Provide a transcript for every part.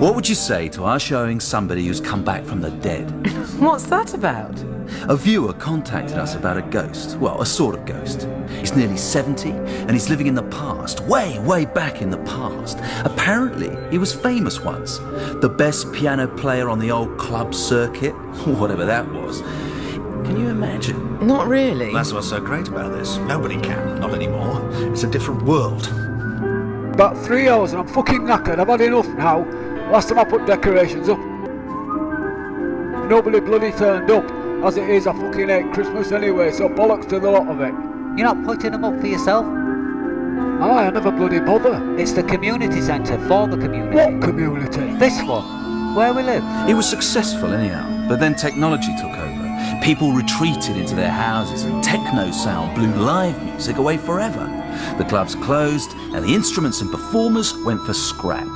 What would you say to our showing somebody who's come back from the dead? What's that about? A viewer contacted us about a ghost. Well, a sort of ghost. He's nearly 70 and he's living in the past, way back in the past. Apparently, he was famous once. The best piano player on the old club circuit, whatever that was. Can you imagine? Not really. That's what's so great about this. Nobody can, not anymore. It's a different world. About 3 hours and I'm fucking knackered. I've had enough now. Last time I put decorations up, nobody bloody turned up. As it is, I fucking hate Christmas anyway, so bollocks to the lot of it. You're not putting them up for yourself? I never bloody bother. It's the community centre for the community. What community? This one, where we live. It was successful anyhow, but then technology took over. People retreated into their houses and techno sound blew live music away forever. The clubs closed and the instruments and performers went for scrap.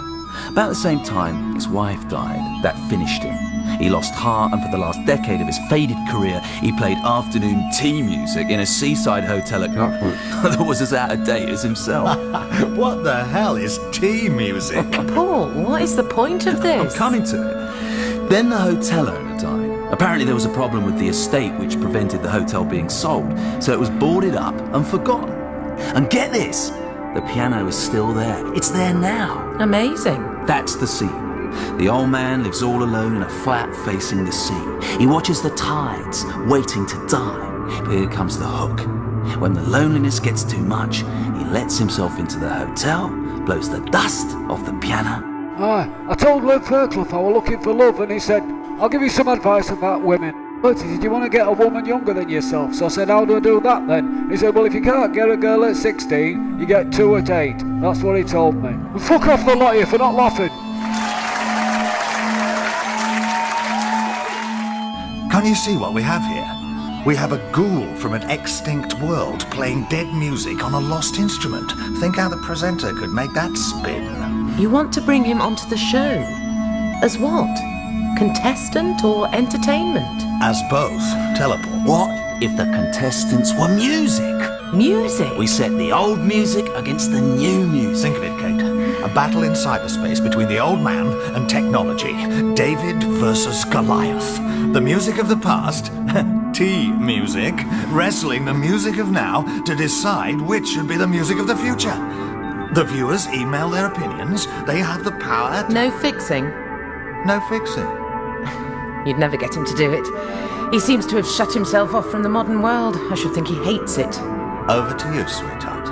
About the same time, his wife died. That finished him. He lost heart, and for the last decade of his faded career, he played afternoon tea music in a seaside hotel that was as out of date as himself. What the hell is tea music? Paul, what is the point of this? I'm coming to it. Then the hotel owner died. Apparently there was a problem with the estate which prevented the hotel being sold, so it was boarded up and forgotten. And get this, the piano is still there. It's there now. Amazing. That's the scene. The old man lives all alone in a flat facing the sea. He watches the tides, waiting to die. Here comes the hook. When the loneliness gets too much, he lets himself into the hotel, blows the dust off the piano. I told Liv Fairclough I was looking for love, and he said, I'll give you some advice about women. But he said, you want to get a woman younger than yourself? So I said, how do I do that then? He said, well, if you can't get a girl at 16, you get 2 at 8. That's what he told me. And fuck off the lot of you for not laughing. Can't you see what we have here? We have a ghoul from an extinct world playing dead music on a lost instrument. Think how the presenter could make that spin. You want to bring him onto the show? As what? Contestant or entertainment? As both. Teleport. What if the contestants were music? Music? We set the old music against the new music. Think of it, Kate. A battle in cyberspace between the old man and technology. David versus Goliath. The music of the past, tea music, wrestling the music of now to decide which should be the music of the future. The viewers email their opinions. They have the power to... No fixing. No fixing. You'd never get him to do it. He seems to have shut himself off from the modern world. I should think he hates it. Over to you, sweetheart.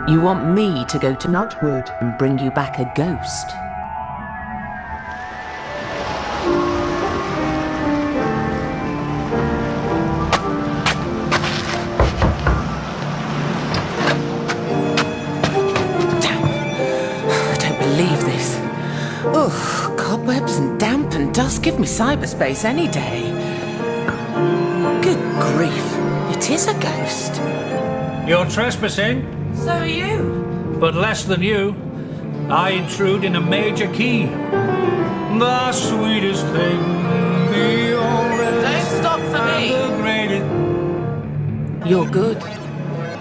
You want me to go to Nutwood and bring you back a ghost? I don't believe this. Ugh, cobwebs and damp and dust give me cyberspace any day. Good grief, it is a ghost. You're trespassing, So are you. but less than you. I intrude in a major key. The sweetest thing, the oldest. Don't stop for me. The greatest. You're good.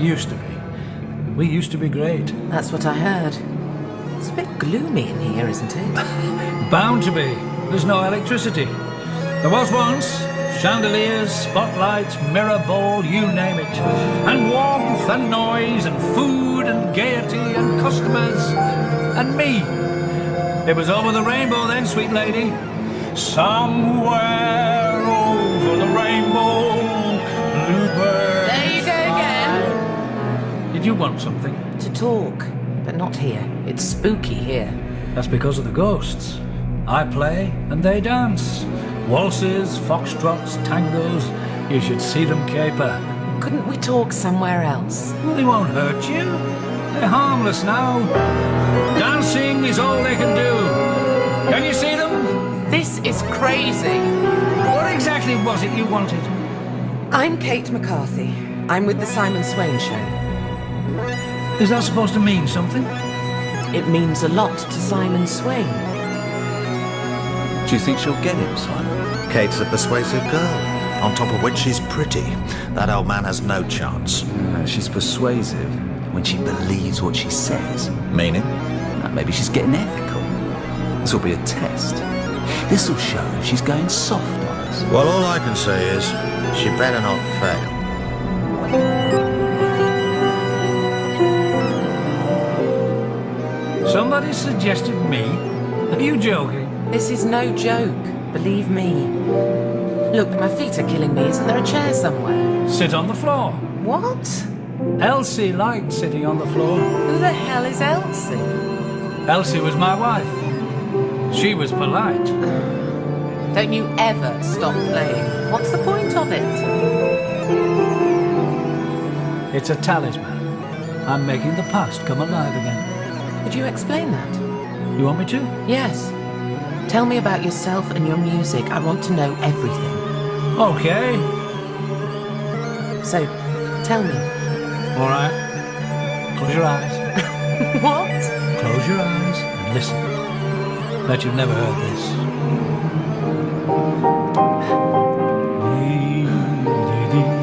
Used to be. We used to be great. That's what I heard. It's a bit gloomy in here, isn't it? Bound to be. There's no electricity. There was once. Chandeliers, spotlights, mirror ball, you name it. And warmth and noise and food and gaiety and customers. And me. It was over the rainbow then, sweet lady. Somewhere over the rainbow, bluebird. There you go again. Did you want something? To talk, but not here. It's spooky here. That's because of the ghosts. I play and they dance. Waltzes, foxtrots, tangos. You should see them caper. Couldn't we talk somewhere else? They won't hurt you. They're harmless now. Dancing is all they can do. Can you see them? This is crazy. What exactly was it you wanted? I'm Kate McCarthy. I'm with the Simon Swain show. Is that supposed to mean something? It means a lot to Simon Swain. Do you think she'll get him, Simon? Kate's a persuasive girl, on top of which she's pretty. That old man has no chance. She's persuasive when she believes what she says. Meaning? Maybe she's getting ethical. This will be a test. This will show if she's going soft on us. Well, all I can say is, she better not fail. Somebody suggested me? Are you joking? This is no joke, believe me. Look, my feet are killing me. Isn't there a chair somewhere? Sit on the floor. What? Elsie liked sitting on the floor. Who the hell is Elsie? Elsie was my wife. She was polite. Don't you ever stop playing. What's the point of it? It's a talisman. I'm making the past come alive again. Could you explain that? You want me to? Yes. Tell me about yourself and your music. I want to know everything. Okay. So, tell me. All right. Close your eyes. What? Close your eyes and listen. Bet you've never heard this.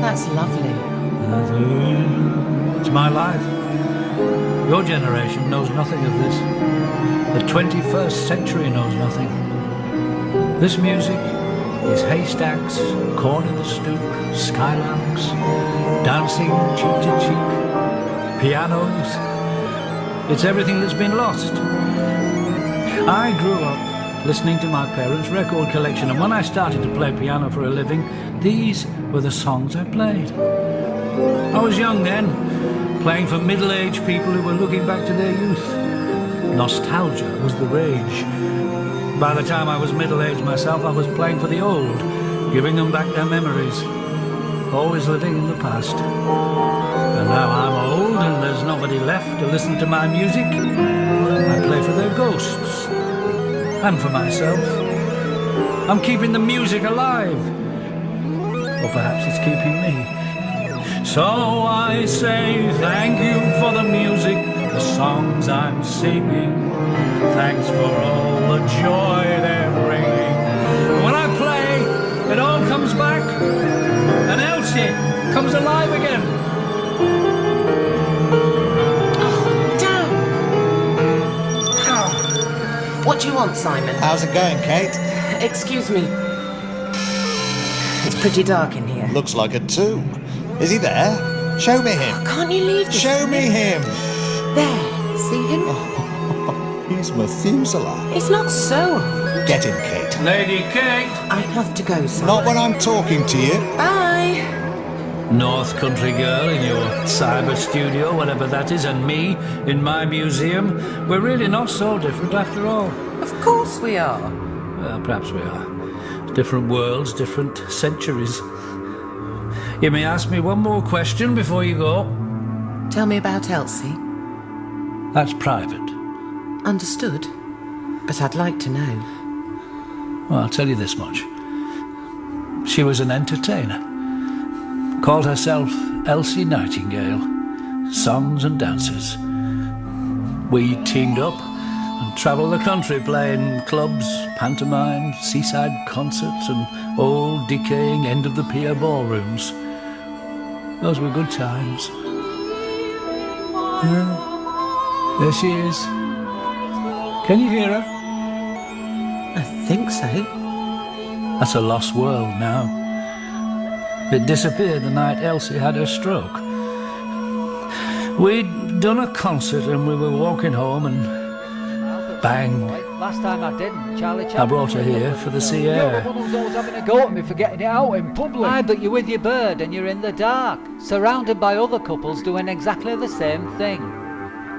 That's lovely. It's my life. Your generation knows nothing of this. The 21st century knows nothing. This music is haystacks, corn in the stoop, skylarks, dancing cheek to cheek, pianos. It's everything that's been lost. I grew up listening to my parents' record collection, and when I started to play piano for a living, these were the songs I played. I was young then, playing for middle-aged people who were looking back to their youth. Nostalgia was the rage. By the time I was middle-aged myself, I was playing for the old, giving them back their memories. Always living in the past. And now I'm old and there's nobody left to listen to my music. I play for their ghosts. And for myself. I'm keeping the music alive. Or perhaps it's keeping me. So I say thank you for the music, the songs I'm singing. Thanks for all the joy they're bringing. When I play, it all comes back, and Elsie comes alive again. Damn! What do you want, Simon? How's it going, Kate? Excuse me. It's pretty dark in here. Looks like a tomb. Is he there? Show me him. Can't you leave this? Show me him. There. See him? He's Methuselah. He's not so. Get him, Kate. Lady Kate. I have to go, Simon. Not when I'm talking to you. Bye. North Country girl in your cyber studio, whatever that is, and me in my museum. We're really not so different after all. Of course we are. Well, perhaps we are. Different worlds, different centuries. You may ask me one more question before you go. Tell me about Elsie. That's private. Understood. But I'd like to know. Well, I'll tell you this much. She was an entertainer. Called herself Elsie Nightingale. Songs and dances. We teamed up and travelled the country playing clubs, pantomimes, seaside concerts and old decaying end-of-the-pier ballrooms. Those were good times. There she is. Can you hear her? I think so. That's a lost world now. It disappeared the night Elsie had her stroke. We'd done a concert and we were walking home and bang. Last time I didn't, Charlie I brought her here for the sea air. One who's always having a go at me for getting it out in public. Aye, but you're with your bird and you're in the dark, surrounded by other couples doing exactly the same thing.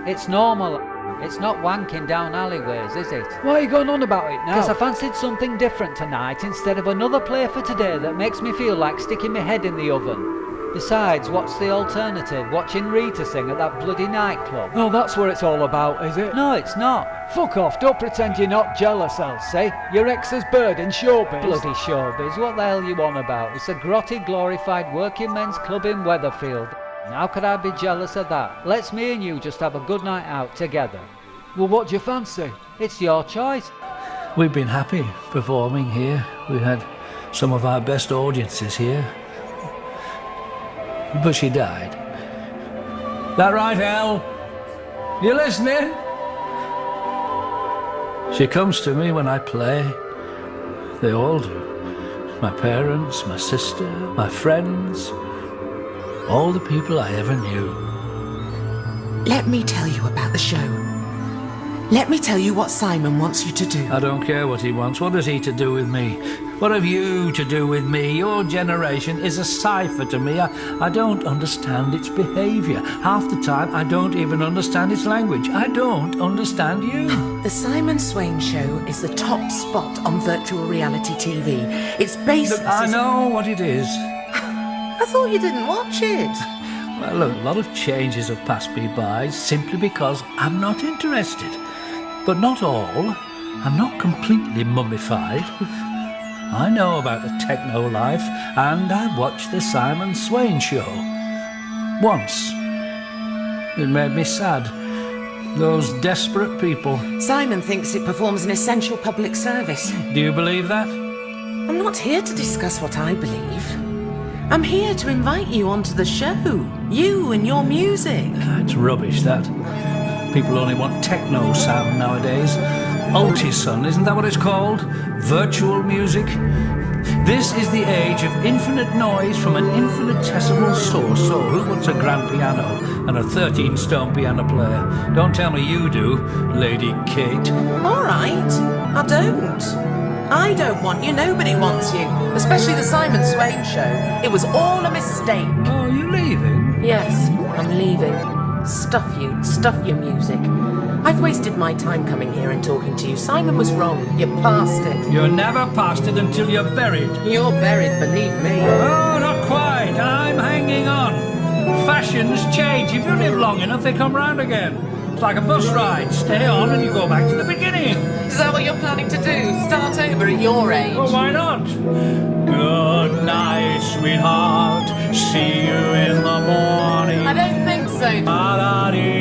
It's normal. It's not wanking down alleyways, is it? Why are you going on about it now? Because I fancied something different tonight instead of another play for today that makes me feel like sticking my head in the oven. Besides, what's the alternative? Watching Rita sing at that bloody nightclub? No, that's what it's all about, is it? No, it's not. Fuck off, don't pretend you're not jealous, Elsie. Your ex's bird in showbiz. Bloody showbiz, what the hell you on about? It's a grotty glorified working men's club in Weatherfield. How could I be jealous of that? Let's me and you just have a good night out together. Well, what do you fancy? It's your choice. We've been happy performing here. We had some of our best audiences here. But she died. That right, Elle? You listening? She comes to me when I play. They all do. My parents, my sister, my friends, all the people I ever knew. Let me tell you about the show. Let me tell you what Simon wants you to do. I don't care what he wants. What has he to do with me? What have you to do with me? Your generation is a cipher to me. I don't understand its behaviour. Half the time, I don't even understand its language. I don't understand you. The Simon Swain show is the top spot on virtual reality TV. Its basis Look, I know what it is. I thought you didn't watch it. Well, look, a lot of changes have passed me by simply because I'm not interested. But not all. I'm not completely mummified. I know about the techno life, and I watched the Simon Swain show. Once. It made me sad. Those desperate people. Simon thinks it performs an essential public service. Do you believe that? I'm not here to discuss what I believe. I'm here to invite you onto the show. You and your music. It's rubbish, that. People only want techno sound nowadays. Ultison, isn't that what it's called? Virtual music. This is the age of infinite noise from an infinitesimal source. So who wants a grand piano and a 13-stone piano player? Don't tell me you do, Lady Kate. All right, I don't. I don't want you, nobody wants you. Especially the Simon Swain show. It was all a mistake. Oh, are you leaving? Yes, I'm leaving. Stuff your music. I've wasted my time coming here and talking to you. Simon was wrong. You're past it. You're never past it until you're buried. You're buried, believe me. Oh, not quite. I'm hanging on. Fashions change. If you live long enough, they come round again. It's like a bus ride. Stay on and you go back to the beginning. Is that what you're planning to do? Start over at your age? Well, why not? Good night, sweetheart. See you in the morning. I don't think so. La-da-dee.